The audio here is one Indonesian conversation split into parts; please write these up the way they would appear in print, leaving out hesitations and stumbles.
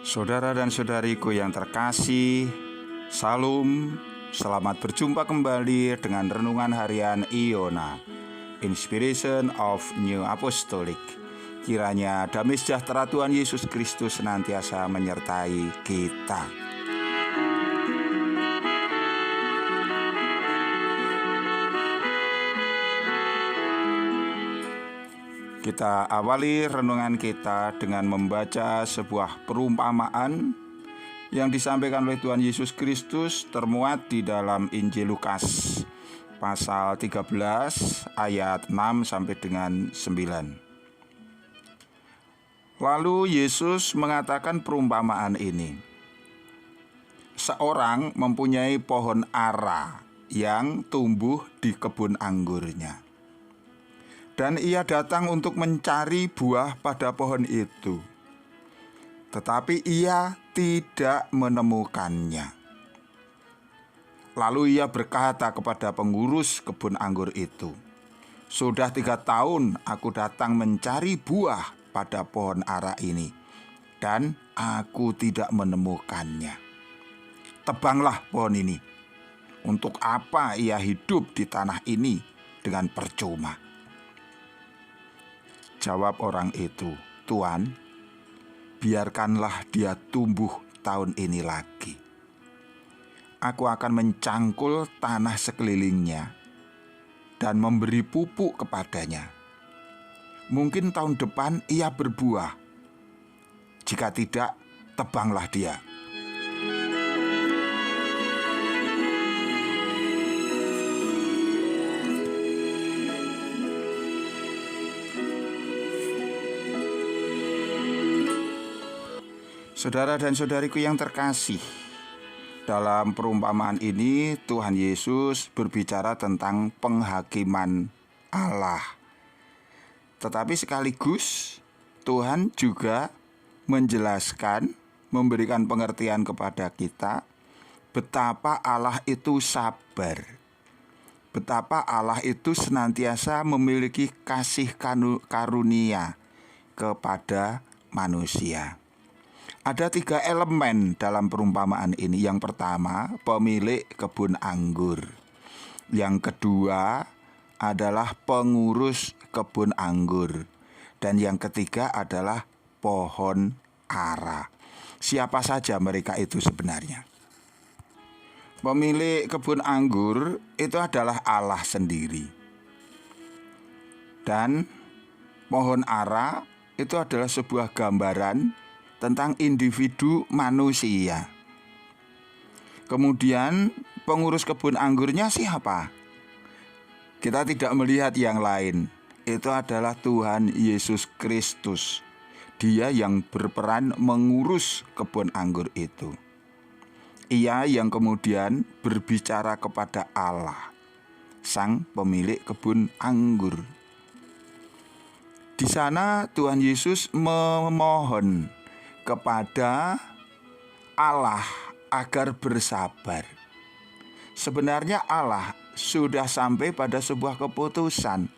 Saudara dan saudariku yang terkasih, Salam, selamat berjumpa kembali dengan Renungan Harian Iona, Inspiration of New Apostolic. Kiranya damai sejahtera Tuhan Yesus Kristus senantiasa menyertai kita. Kita awali renungan kita dengan membaca sebuah perumpamaan yang disampaikan oleh Tuhan Yesus Kristus termuat di dalam Injil Lukas pasal 13 ayat 6 sampai dengan 9. Lalu Yesus mengatakan perumpamaan ini. Seorang mempunyai pohon ara yang tumbuh di kebun anggurnya. Dan ia datang untuk mencari buah pada pohon itu. Tetapi ia tidak menemukannya. Lalu ia berkata kepada pengurus kebun anggur itu, "Sudah 3 tahun aku datang mencari buah pada pohon ara ini, dan aku tidak menemukannya. Tebanglah pohon ini. Untuk apa ia hidup di tanah ini dengan percuma?" Jawab orang itu, "Tuan, biarkanlah dia tumbuh tahun ini lagi. Aku akan mencangkul tanah sekelilingnya dan memberi pupuk kepadanya. Mungkin tahun depan ia berbuah. Jika tidak, tebanglah dia." Saudara dan saudariku yang terkasih, dalam perumpamaan ini Tuhan Yesus berbicara tentang penghakiman Allah. Tetapi sekaligus Tuhan juga menjelaskan, memberikan pengertian kepada kita betapa Allah itu sabar. Betapa Allah itu senantiasa memiliki kasih karunia kepada manusia. Ada 3 elemen dalam perumpamaan ini. Yang pertama, pemilik kebun anggur. Yang kedua adalah pengurus kebun anggur. Dan yang ketiga adalah pohon ara. Siapa saja mereka itu sebenarnya? Pemilik kebun anggur itu adalah Allah sendiri. Dan pohon ara itu adalah sebuah gambaran tentang individu manusia. Kemudian pengurus kebun anggurnya siapa? Kita tidak melihat yang lain. Itu adalah Tuhan Yesus Kristus. Dia yang berperan mengurus kebun anggur itu. Ia yang kemudian berbicara kepada Allah, sang pemilik kebun anggur. Di sana Tuhan Yesus memohon kepada Allah agar bersabar. Sebenarnya Allah sudah sampai pada sebuah keputusan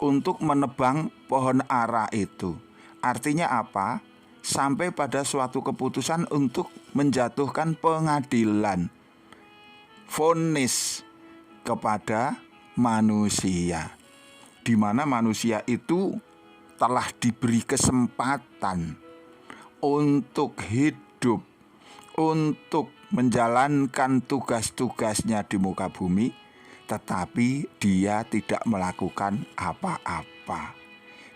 untuk menebang pohon ara itu. Artinya apa? Sampai pada suatu keputusan untuk menjatuhkan pengadilan, vonis kepada manusia, di mana manusia itu telah diberi kesempatan untuk hidup, untuk menjalankan tugas-tugasnya di muka bumi, tetapi dia tidak melakukan apa-apa.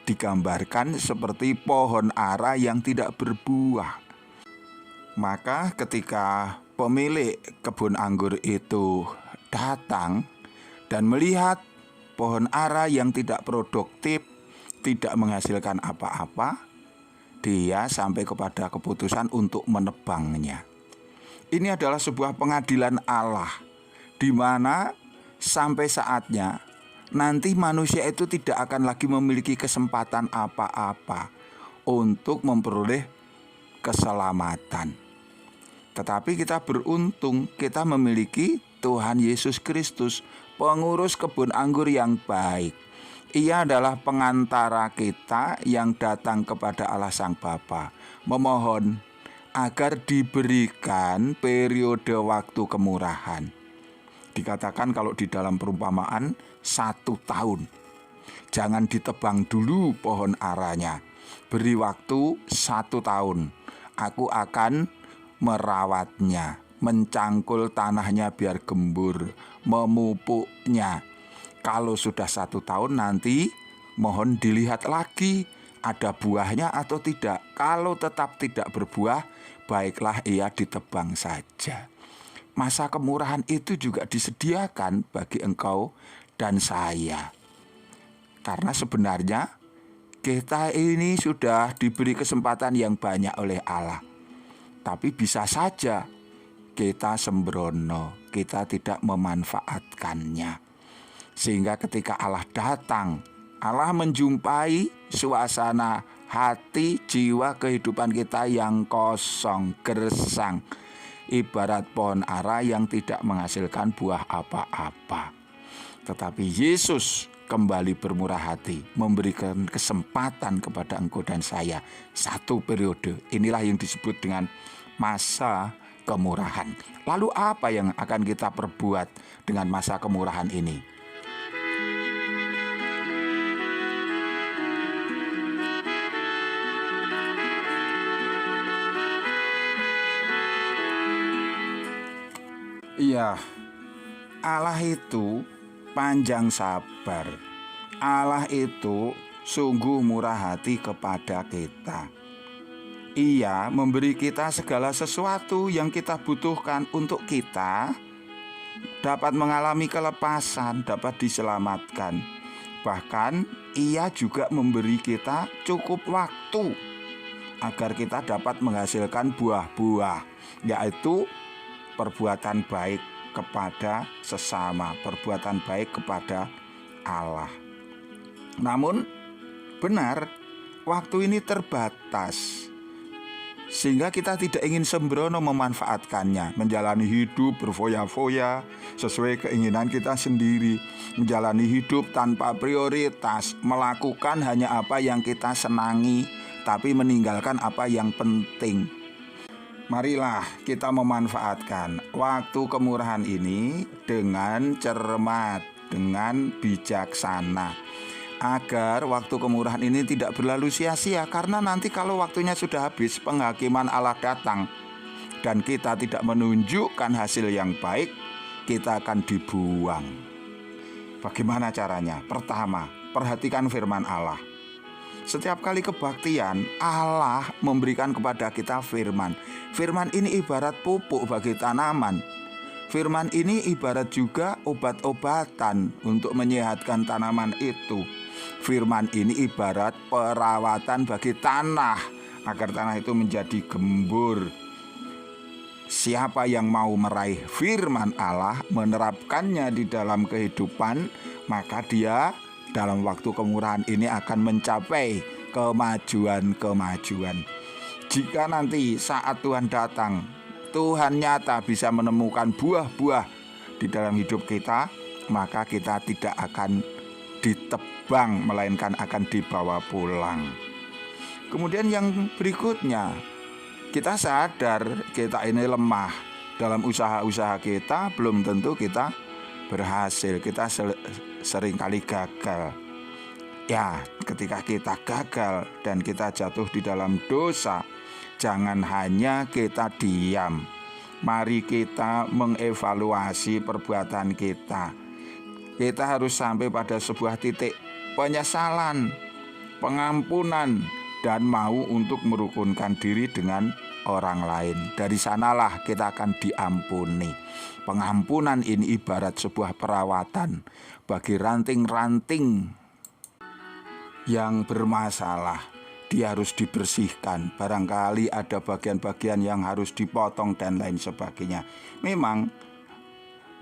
Digambarkan seperti pohon ara yang tidak berbuah. Maka ketika pemilik kebun anggur itu datang dan melihat pohon ara yang tidak produktif, tidak menghasilkan apa-apa, dia sampai kepada keputusan untuk menebangnya. Ini adalah sebuah pengadilan Allah, di mana sampai saatnya nanti manusia itu tidak akan lagi memiliki kesempatan apa-apa untuk memperoleh keselamatan. Tetapi kita beruntung, kita memiliki Tuhan Yesus Kristus, pengurus kebun anggur yang baik. Ia adalah pengantara kita yang datang kepada Allah Sang Bapa, memohon agar diberikan periode waktu kemurahan. Dikatakan kalau di dalam perumpamaan 1 tahun. Jangan ditebang dulu pohon aranya. Beri waktu 1 tahun. Aku akan merawatnya, mencangkul tanahnya biar gembur, memupuknya. Kalau sudah 1 tahun nanti mohon dilihat lagi ada buahnya atau tidak. Kalau tetap tidak berbuah, baiklah ia ditebang saja. Masa kemurahan itu juga disediakan bagi engkau dan saya. Karena sebenarnya kita ini sudah diberi kesempatan yang banyak oleh Allah. Tapi bisa saja kita sembrono, kita tidak memanfaatkannya. Sehingga ketika Allah datang, Allah menjumpai suasana hati, jiwa, kehidupan kita yang kosong, gersang. Ibarat pohon ara yang tidak menghasilkan buah apa-apa. Tetapi Yesus kembali bermurah hati, memberikan kesempatan kepada engkau dan saya 1 periode. Inilah yang disebut dengan masa kemurahan. Lalu apa yang akan kita perbuat dengan masa kemurahan ini? Iya, Allah itu panjang sabar. Allah itu sungguh murah hati kepada kita. Ia memberi kita segala sesuatu yang kita butuhkan untuk kita dapat mengalami kelepasan, dapat diselamatkan. Bahkan ia juga memberi kita cukup waktu agar kita dapat menghasilkan buah-buah, yaitu perbuatan baik kepada sesama, perbuatan baik kepada Allah. Namun benar, waktu ini terbatas, sehingga kita tidak ingin sembrono memanfaatkannya, menjalani hidup berfoya-foya sesuai keinginan kita sendiri, menjalani hidup tanpa prioritas, melakukan hanya apa yang kita senangi, tapi meninggalkan apa yang penting. Marilah kita memanfaatkan waktu kemurahan ini dengan cermat, dengan bijaksana, agar waktu kemurahan ini tidak berlalu sia-sia. Karena nanti kalau waktunya sudah habis, penghakiman Allah datang dan kita tidak menunjukkan hasil yang baik, kita akan dibuang. Bagaimana caranya? Pertama, perhatikan firman Allah. Setiap kali kebaktian, Allah memberikan kepada kita firman. Firman ini ibarat pupuk bagi tanaman. Firman ini ibarat juga obat-obatan untuk menyehatkan tanaman itu. Firman ini ibarat perawatan bagi tanah, agar tanah itu menjadi gembur. Siapa yang mau meraih firman Allah, menerapkannya di dalam kehidupan, maka dia dalam waktu kemurahan ini akan mencapai kemajuan-kemajuan. Jika nanti saat Tuhan datang, Tuhan nyata bisa menemukan buah-buah di dalam hidup kita, maka kita tidak akan ditebang, melainkan akan dibawa pulang. Kemudian yang berikutnya, kita sadar kita ini lemah. Dalam usaha-usaha kita belum tentu kita berhasil, kita seringkali gagal. Ya, ketika kita gagal dan kita jatuh di dalam dosa, jangan hanya kita diam. Mari kita mengevaluasi perbuatan kita. Kita harus sampai pada sebuah titik penyesalan, pengampunan, dan mau untuk merukunkan diri dengan orang lain. Dari sanalah kita akan diampuni. Pengampunan ini ibarat sebuah perawatan bagi ranting-ranting yang bermasalah. Dia harus dibersihkan. Barangkali ada bagian-bagian yang harus dipotong dan lain sebagainya. Memang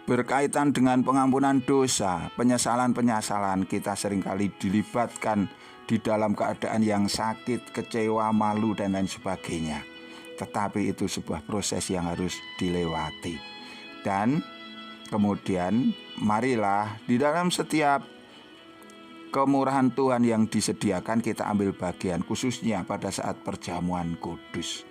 berkaitan dengan pengampunan dosa, penyesalan-penyesalan, kita seringkali dilibatkan di dalam keadaan yang sakit, kecewa, malu, dan lain sebagainya. Tetapi itu sebuah proses yang harus dilewati. Dan kemudian marilah di dalam setiap kemurahan Tuhan yang disediakan kita ambil bagian, khususnya pada saat perjamuan kudus.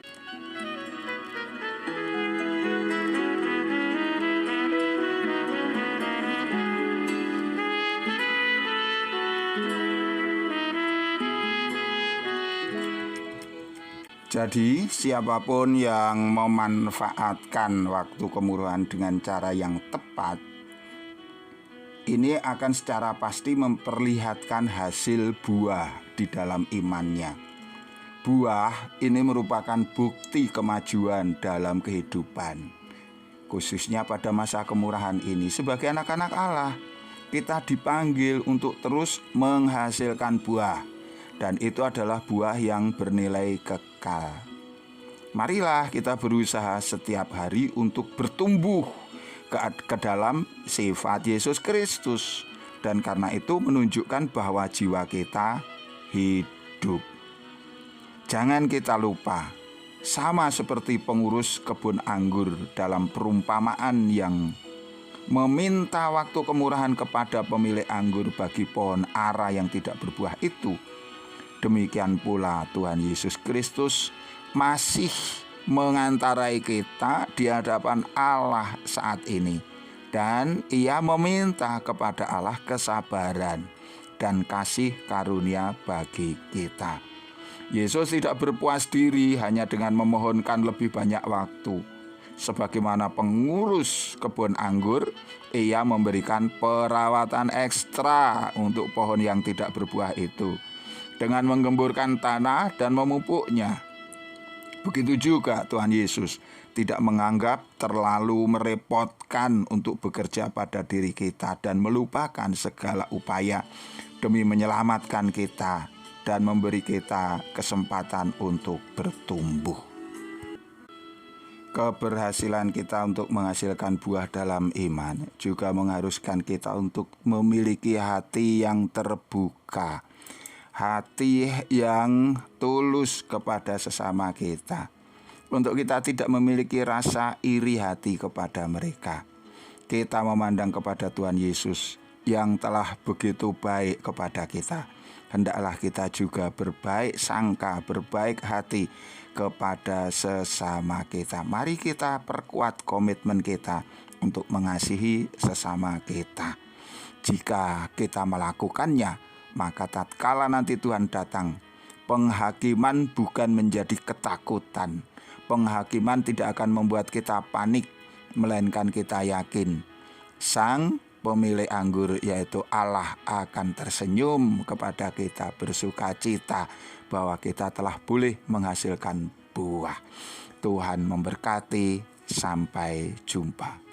Jadi siapapun yang memanfaatkan waktu kemurahan dengan cara yang tepat, ini akan secara pasti memperlihatkan hasil buah di dalam imannya. Buah ini merupakan bukti kemajuan dalam kehidupan. Khususnya pada masa kemurahan ini, sebagai anak-anak Allah, kita dipanggil untuk terus menghasilkan buah. Dan itu adalah buah yang bernilai kekal. Marilah kita berusaha setiap hari untuk bertumbuh ke dalam sifat Yesus Kristus. Dan karena itu menunjukkan bahwa jiwa kita hidup. Jangan kita lupa, sama seperti pengurus kebun anggur dalam perumpamaan yang meminta waktu kemurahan kepada pemilik anggur bagi pohon ara yang tidak berbuah itu. Demikian pula Tuhan Yesus Kristus masih mengantarai kita di hadapan Allah saat ini. Dan Ia meminta kepada Allah kesabaran dan kasih karunia bagi kita. Yesus tidak berpuas diri hanya dengan memohonkan lebih banyak waktu. Sebagaimana pengurus kebun anggur, Ia memberikan perawatan ekstra untuk pohon yang tidak berbuah itu dengan menggemburkan tanah dan memupuknya. Begitu juga Tuhan Yesus tidak menganggap terlalu merepotkan untuk bekerja pada diri kita dan melupakan segala upaya demi menyelamatkan kita dan memberi kita kesempatan untuk bertumbuh. Keberhasilan kita untuk menghasilkan buah dalam iman juga mengharuskan kita untuk memiliki hati yang terbuka, hati yang tulus kepada sesama kita. Untuk kita tidak memiliki rasa iri hati kepada mereka. Kita memandang kepada Tuhan Yesus yang telah begitu baik kepada kita. Hendaklah kita juga berbaik sangka, berbaik hati kepada sesama kita. Mari kita perkuat komitmen kita untuk mengasihi sesama kita. Jika kita melakukannya, maka tatkala nanti Tuhan datang, penghakiman bukan menjadi ketakutan. Penghakiman tidak akan membuat kita panik, melainkan kita yakin Sang pemilik anggur yaitu Allah akan tersenyum kepada kita, bersuka cita bahwa kita telah boleh menghasilkan buah. Tuhan memberkati, sampai jumpa.